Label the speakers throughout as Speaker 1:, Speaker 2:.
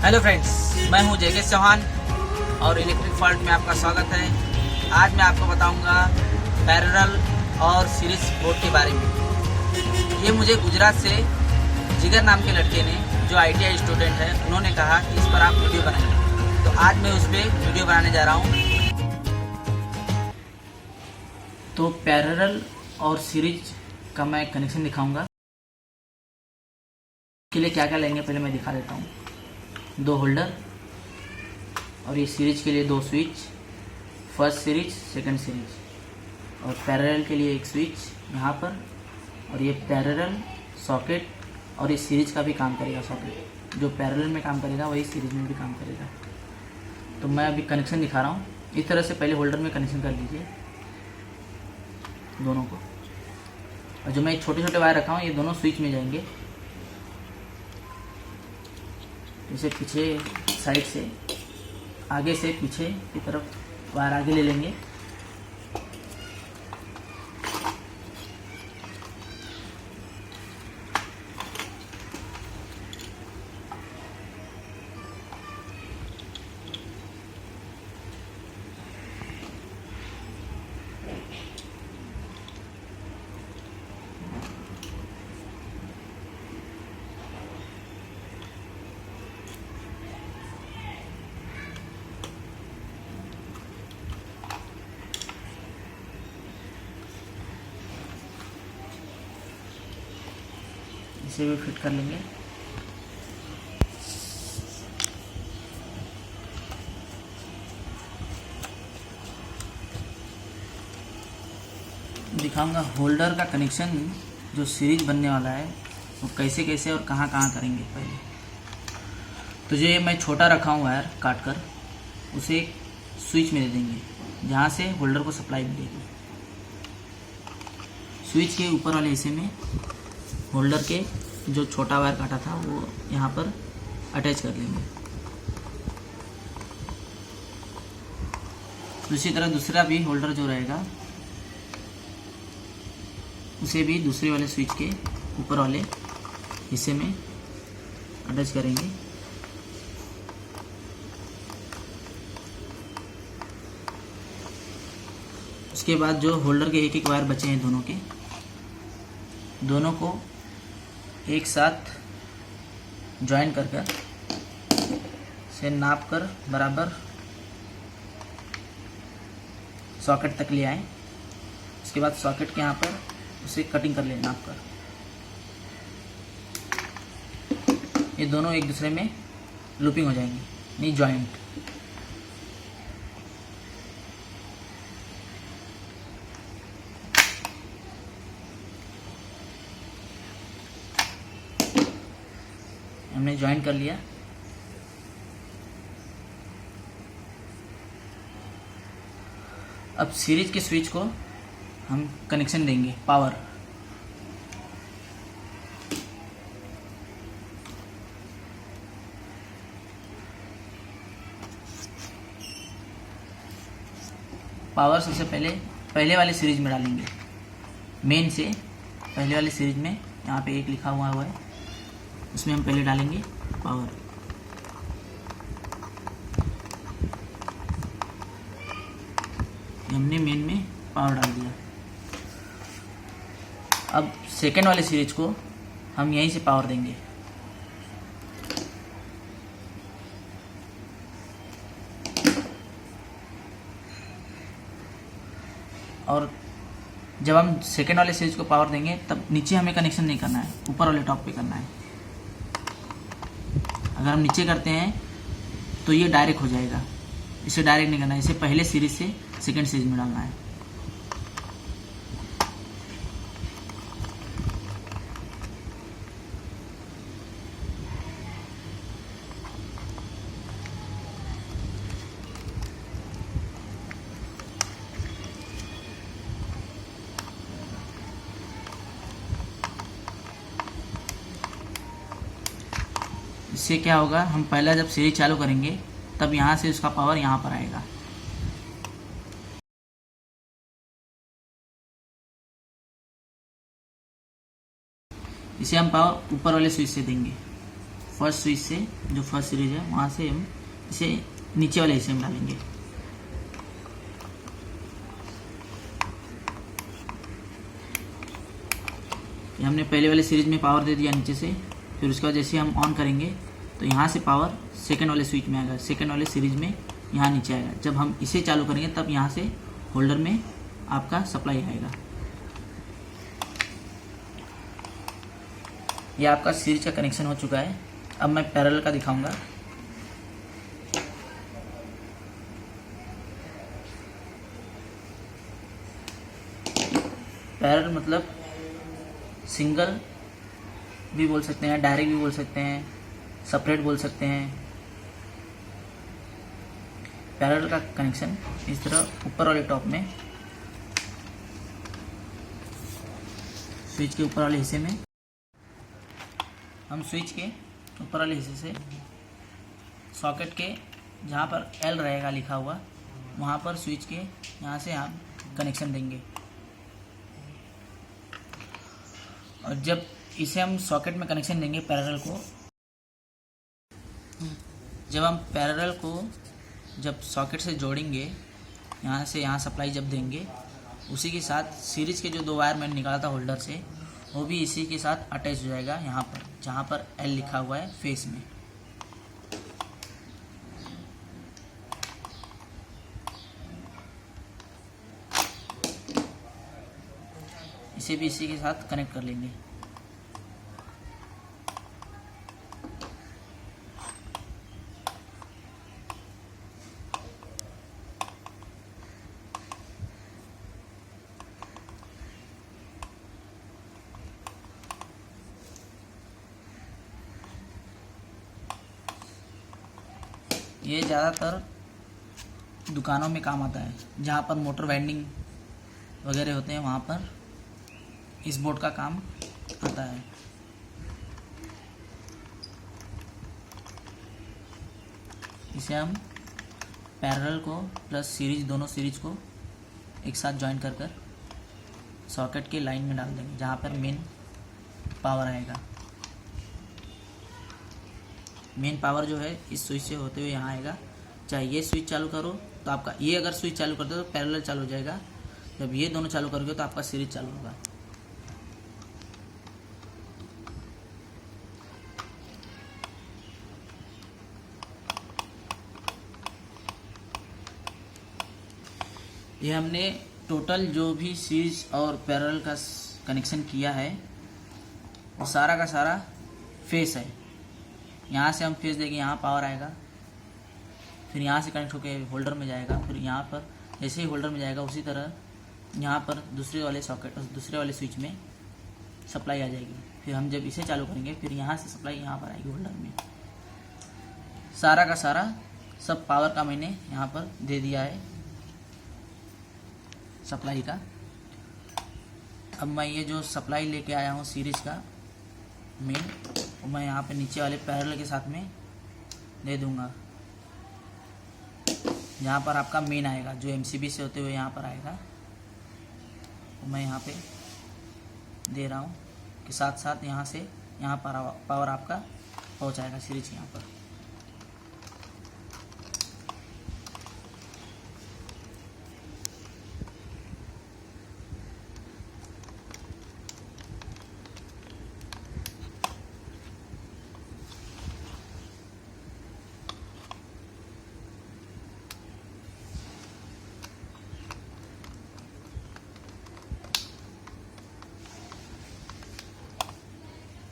Speaker 1: Hello friends, मैं हूं जेके चौहान और इलेक्ट्रिक फॉल्ट में आपका स्वागत है। आज मैं आपको बताऊंगा पैरेलल और सीरीज बोर्ड के बारे में। ये मुझे गुजरात से जिगर नाम के लड़के ने, जो ITI स्टूडेंट है, उन्होंने कहा कि इस पर आप वीडियो बनाएं, तो आज मैं उस पर वीडियो बनाने जा रहा हूँ। तो पैरेलल और सीरीज का मैं कनेक्शन दिखाऊंगा। के लिए क्या क्या लेंगे पहले मैं दिखा देता हूँ। 2 होल्डर और ये सीरीज के लिए 2 switch, first series second series, और पैरेलल के लिए 1 स्विच यहाँ पर, और ये पैरेलल सॉकेट, और ये सीरीज का भी काम करेगा। सॉकेट जो पैरेलल में काम करेगा वही सीरीज में भी काम करेगा। तो मैं अभी कनेक्शन दिखा रहा हूँ। इस तरह से पहले होल्डर में कनेक्शन कर लीजिए दोनों को, और जो मैं छोटे छोटे वायर रखा हूँ ये दोनों स्विच में जाएंगे। इसे पीछे साइड से, आगे से पीछे की तरफ वायर आगे ले लेंगे। इसे भी फिट कर लेंगे। दिखाऊंगा होल्डर का कनेक्शन जो सीरीज बनने वाला है वो कैसे कैसे और कहाँ कहाँ करेंगे। पहले तो जो ये मैं छोटा रखा हूँ वायर काट कर, उसे एक स्विच में दे देंगे जहाँ से होल्डर को सप्लाई मिलेगी। स्विच के ऊपर वाले हिस्से में होल्डर के जो छोटा वायर काटा था वो यहाँ पर अटैच कर लेंगे। दूसरी तरह दूसरा भी होल्डर जो रहेगा उसे भी दूसरे वाले स्विच के ऊपर वाले हिस्से में अटैच करेंगे। उसके बाद जो होल्डर के एक एक वायर बचे हैं दोनों को एक साथ ज्वाइन कर से नाप कर बराबर सॉकेट तक ले आए। उसके बाद सॉकेट के यहाँ पर उसे कटिंग कर लें नाप कर। ये दोनों एक दूसरे में लूपिंग हो जाएंगे, नहीं ज्वाइंट। हमने ज्वाइन कर लिया। अब सीरीज के स्विच को हम कनेक्शन देंगे पावर। पावर सबसे पहले वाले सीरीज में डालेंगे। मेन से पहले वाले सीरीज में यहाँ पे 1 लिखा हुआ है, उसमें हम पहले डालेंगे पावर। हमने मेन में पावर डाल दिया। अब सेकेंड वाले सीरीज को हम यहीं से पावर देंगे। और जब हम सेकेंड वाले सीरीज को पावर देंगे तब नीचे हमें कनेक्शन नहीं करना है, ऊपर वाले टॉप पे करना है। अगर हम नीचे करते हैं तो ये डायरेक्ट हो जाएगा, इसे डायरेक्ट नहीं करना है, इसे पहले सीरीज से सेकेंड सीरीज में डालना है। इससे क्या होगा, हम पहला जब सीरीज चालू करेंगे तब यहाँ से उसका पावर यहाँ पर आएगा। इसे हम पावर ऊपर वाले स्विच से देंगे। फर्स्ट स्विच से, जो फर्स्ट सीरीज है वहाँ से हम इसे नीचे वाले हिस्से में डालेंगे। ये हमने पहले वाले सीरीज में पावर दे दिया नीचे से, फिर उसके बाद जैसे हम ऑन करेंगे तो यहाँ से पावर सेकंड वाले स्विच में आएगा, सेकंड वाले सीरीज में यहाँ नीचे आएगा। जब हम इसे चालू करेंगे तब यहाँ से होल्डर में आपका सप्लाई आएगा। ये आपका सीरीज का कनेक्शन हो चुका है। अब मैं पैरेलल का दिखाऊंगा। पैरेलल मतलब सिंगल भी बोल सकते हैं, डायरेक्ट भी बोल सकते हैं, सेपरेट बोल सकते हैं। पैरेलल का कनेक्शन इस तरह ऊपर वाले टॉप में, स्विच के ऊपर वाले हिस्से में, हम स्विच के ऊपर वाले हिस्से से सॉकेट के जहाँ पर L रहेगा लिखा हुआ, वहाँ पर स्विच के यहाँ से हम कनेक्शन देंगे। और जब इसे हम सॉकेट में कनेक्शन देंगे पैरेलल को, जब हम पैरेलल को जब सॉकेट से जोड़ेंगे, यहाँ से यहाँ सप्लाई जब देंगे, उसी के साथ सीरीज के जो 2 वायर मैंने निकाला था होल्डर से, वो भी इसी के साथ अटैच हो जाएगा यहाँ पर, जहाँ पर L लिखा हुआ है फेस में। इसे भी इसी के साथ कनेक्ट कर लेंगे। ये ज़्यादातर दुकानों में काम आता है, जहाँ पर मोटर वाइंडिंग वगैरह होते हैं, वहाँ पर इस बोर्ड का काम आता है। इसे हम पैरेलल को प्लस सीरीज, दोनों सीरीज को एक साथ ज्वाइन कर कर सॉकेट के लाइन में डाल देंगे, जहाँ पर मेन पावर आएगा। मेन पावर जो है इस स्विच से होते हुए यहाँ आएगा। चाहे ये स्विच चालू करो तो आपका, ये अगर स्विच चालू कर दो तो पैरेलल चालू हो जाएगा, जब ये दोनों चालू करोगे तो आपका सीरीज चालू होगा। ये हमने टोटल जो भी सीरीज और पैरेलल का कनेक्शन किया है वो सारा का सारा फेस है। यहाँ से हम फेस देंगे, यहाँ पावर आएगा, फिर यहाँ से कनेक्ट होकर होल्डर में जाएगा, फिर यहाँ पर जैसे ही होल्डर में जाएगा उसी तरह यहाँ पर दूसरे वाले सॉकेट, दूसरे वाले स्विच में सप्लाई आ जाएगी। फिर हम जब इसे चालू करेंगे फिर यहाँ से सप्लाई यहाँ पर आएगी होल्डर में। सारा का सारा सब पावर का मैंने यहाँ पर दे दिया है सप्लाई का। अब मैं ये जो सप्लाई लेके आया हूँ सीरीज का मेन, मैं यहाँ पे नीचे वाले पैरेलल के साथ में दे दूँगा, जहाँ पर आपका मेन आएगा, जो MCB से होते हुए यहाँ पर आएगा। तो मैं यहाँ पे दे रहा हूँ कि साथ साथ यहाँ से यहाँ पर पावर आपका पहुँचाएगा सीरीज यहाँ पर।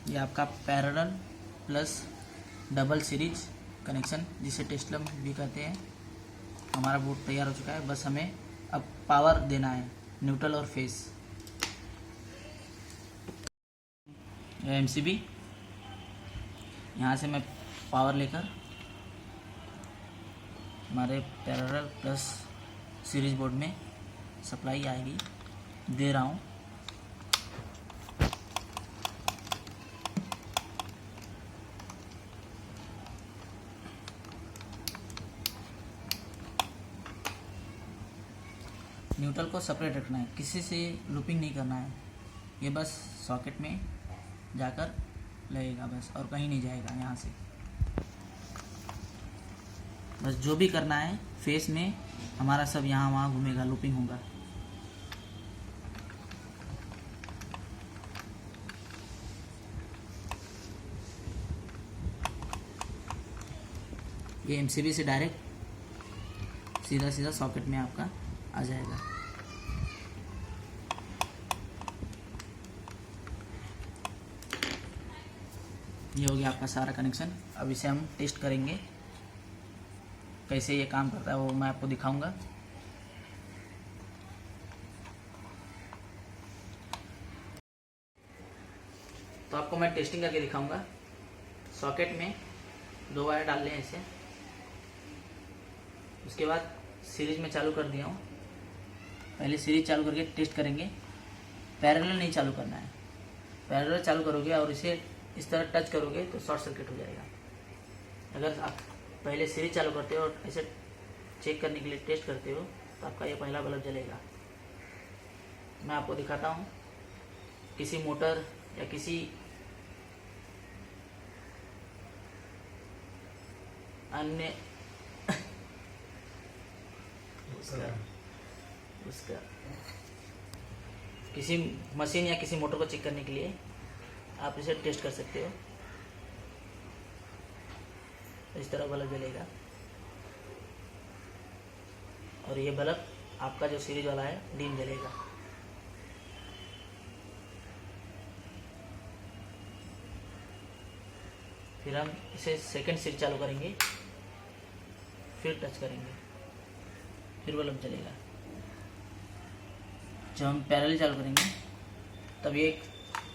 Speaker 1: ये आपका parallel plus double series connection, जिसे टेस्ला भी कहते हैं, हमारा बोर्ड तैयार हो चुका है। बस हमें अब पावर देना है, न्यूट्रल और फेस। MCB यहाँ से मैं पावर लेकर हमारे पैरेलल प्लस सीरीज बोर्ड में सप्लाई आएगी, दे रहा हूँ। न्यूट्रल को सेपरेट रखना है, किसी से लूपिंग नहीं करना है, ये बस सॉकेट में जाकर लगेगा बस, और कहीं नहीं जाएगा यहाँ से। बस जो भी करना है फेस में हमारा सब यहाँ वहाँ घूमेगा, लूपिंग होगा। ये एमसीबी से डायरेक्ट सीधा सीधा सॉकेट में आपका आ जाएगा। ये हो गया आपका सारा कनेक्शन। अब इसे हम टेस्ट करेंगे कैसे ये काम करता है, वो मैं आपको दिखाऊंगा। तो आपको मैं टेस्टिंग करके दिखाऊंगा। सॉकेट में 2 वायर डाल लें ऐसे, उसके बाद सीरीज में चालू कर दिया हूँ। पहले सीरीज चालू करके टेस्ट करेंगे। पैरेलल नहीं चालू करना है, पैरेलल चालू करोगे और इसे इस तरह टच करोगे तो शॉर्ट सर्किट हो जाएगा। अगर आप पहले सीरीज चालू करते हो और ऐसे चेक करने के लिए टेस्ट करते हो तो आपका ये पहला बल्ब जलेगा। मैं आपको दिखाता हूँ किसी मोटर या किसी अन्य उसका किसी मशीन या किसी मोटर को चेक करने के लिए आप इसे टेस्ट कर सकते हो। इस तरह बल्ब जलेगा और ये बल्ब आपका जो सीरीज वाला है डिम जलेगा। फिर हम इसे सेकंड सीरीज चालू करेंगे, फिर टच करेंगे, फिर बल्ब जलेगा। जब हम पैरेलल चालू करेंगे तब ये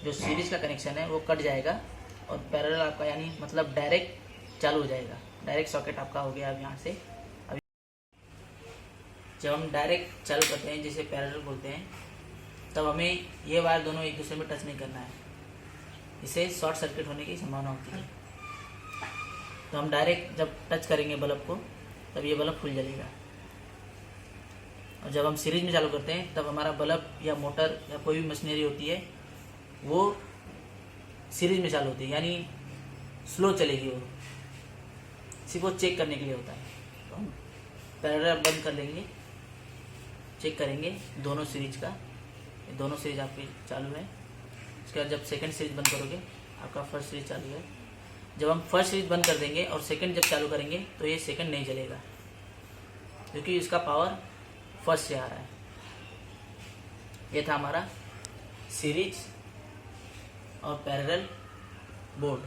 Speaker 1: जो सीरीज का कनेक्शन है वो कट जाएगा और पैरेलल आपका यानी मतलब डायरेक्ट चालू हो जाएगा। डायरेक्ट सॉकेट आपका हो गया अब यहाँ से। अभी जब हम डायरेक्ट चालू करते हैं जिसे पैरेलल बोलते हैं, तब हमें ये वायर दोनों एक दूसरे में टच नहीं करना है, इससे शॉर्ट सर्किट होने की संभावना होती है। तो हम डायरेक्ट जब टच करेंगे बल्ब को तब ये बल्ब फुल जलेगा। और जब हम सीरीज में चालू करते हैं तब हमारा बल्ब या मोटर या कोई भी मशीनरी होती है वो सीरीज में चालू होती है, यानी स्लो चलेगी। वो सिर्फ वो चेक करने के लिए होता है। तो हम पैरेलल बंद कर लेंगे, चेक करेंगे दोनों सीरीज का, दोनों सीरीज आपकी चालू है। उसके बाद जब सेकंड सीरीज बंद करोगे आपका फर्स्ट सीरीज चालू है। जब हम फर्स्ट सीरीज बंद कर देंगे और सेकंड जब चालू करेंगे तो ये सेकंड नहीं जलेगा, क्योंकि इसका पावर फर्स्ट से आ रहा है। ये था हमारा सीरीज और पैरेलल बोर्ड।